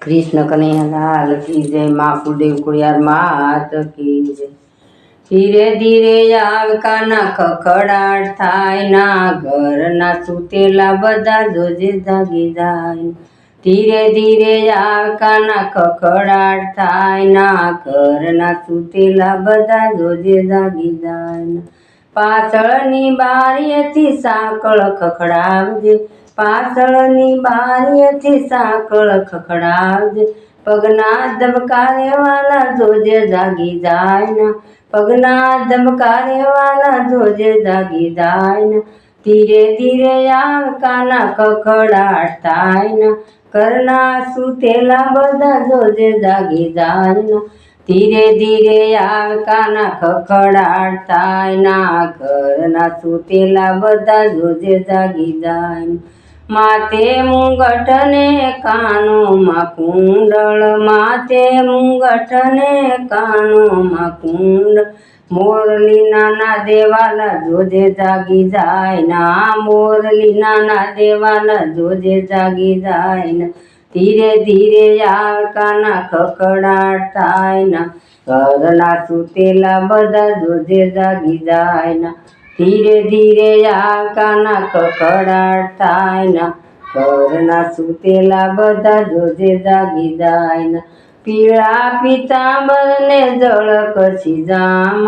कृष्ण कन्हैया लाल की जय। माँ कुलदेव कुड़ियार मात की जय। धीरे धीरे आव काना खखड़ाट थाय ना घर ना सुतेला बधा जोजे जागी जाय। धीरे धीरे आव काना खखड़ाट थाय ना घर ना सुतेला बधा जोजे जागी जाय। पाछळनी बारीएथी साकळ खखड़ावजे, पाछळनी बारीएथी साकळ खखड़ावजे। पगना धबकारे वाला जोजे जागी जाय ना, पगना धबकारे वाला जोजे जागी जाय ना। धीरे धीरे आव काना खखड़ाट थाय ना, घरना सुतेला बधा जोजे जागी जाय ना। धीरे धीरे आव काना खखड़ाट थाय ना, घरना सुतेला बधा जोजे जागी जाय। माथे मुंगट ने कानो मा कुंडल, माथे मुंगट ने कानो मा कुंडल। मोरली नाना देवाला जोजे जागी जाय ना, मोरली नाना देवाला जोजे जागी जाय ना। धीरे धीरे आव काना खखड़ाट थाय ना, घरना सुतेला बधा जोजे जागी जाय ना। धीरे धीरे आव काना खखड़ाट थाय ना, घरना सुतेला बधा जोजे जागी जाय ना। पीळा पीतांबर ने झळकशी जाम,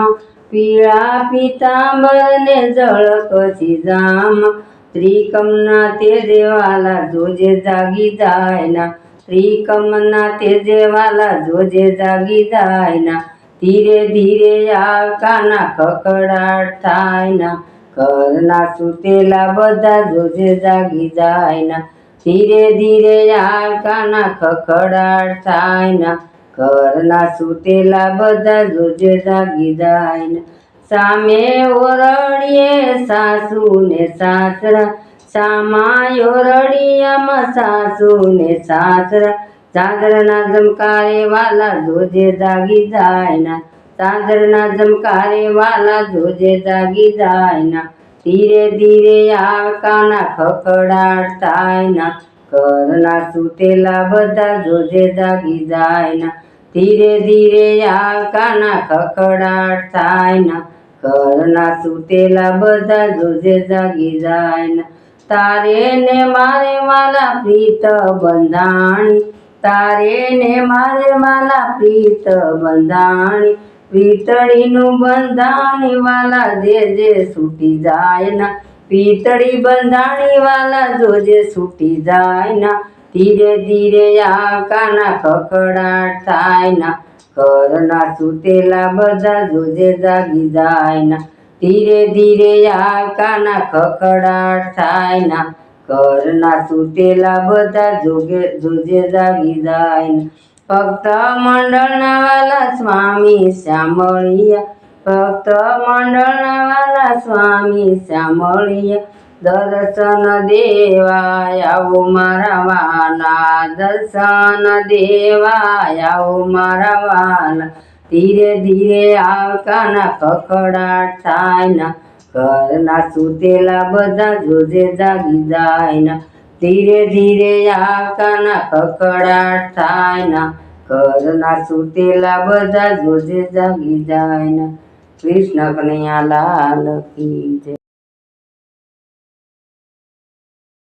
पीळा पीतांबर ने झळकशी जाम। त्रिकमना ते देवाला जोजे जागी जाय ना, त्रिकमना ते देवाला जोजे जागी जाय ना। धीरे धीरे आव काना खखड़ाट थाय ना, घरना सुतेला बधा जोजे जागी जाय ना। धीरे धीरे आव काना खखड़ाट थाय ना, घरना सुतेला बधा जोजे जागी जाय ना। सामे ओरड़िए सासू ने सासरा, सामा ओरड़ियामां सासू ने सासरा। चादरना जमकारे वाला जोजे जागी जाय ना, चादरना जमकारे वाला जोजे जागी जाय ना। धीरे धीरे आव काना खखड़ाट थाय ना, घरना सुतेला बधा जोजे जागी जाय ना। धीरे धीरे आव काना खखड़ाट थाय ना, घरना सुतेला बधा जोजे जागी जाय ना। तारे ने मारे वाला प्रीत बंधाणी, तारे ने मारे वाला प्रीत बंधाणी। पीतळीનું બંધાણી વાલા જે જે છૂટી જાય ના, પીતળી બંધાણી વાલા જોજે છૂટી જાય ના। ધીરે ધીરે આવ કાના ખખડાટ થાય ના, ઘરના સુતેલા બધા જોજે જાગી જાય ના। ધીરે ધીરે આવ કાના ખખડાટ થાય ના, ઘરના સુતેલા બધા જોજે જાગી જાય ના। ભક્ત મંડળના વાલા સ્વામી શ્યામળિયા, ભક્ત મંડળના વાલા સ્વામી શ્યામળિયા। દર્શન દેવા આવો મારા વાલા, દર્શન દેવા આવો મારા વાલા। ધીરે ધીરે આવ કાના ખખડાટ થાય ના, ઘરના સુતેલા બધા જોજે જાગી જાય ના। ધીરે ધીરે આવ કાના ખખડાટ થાય ના, ઘરના સુતેલા બધા જોજે જાગી જાય ના। કૃષ્ણ કનૈયા લાલ કી જય।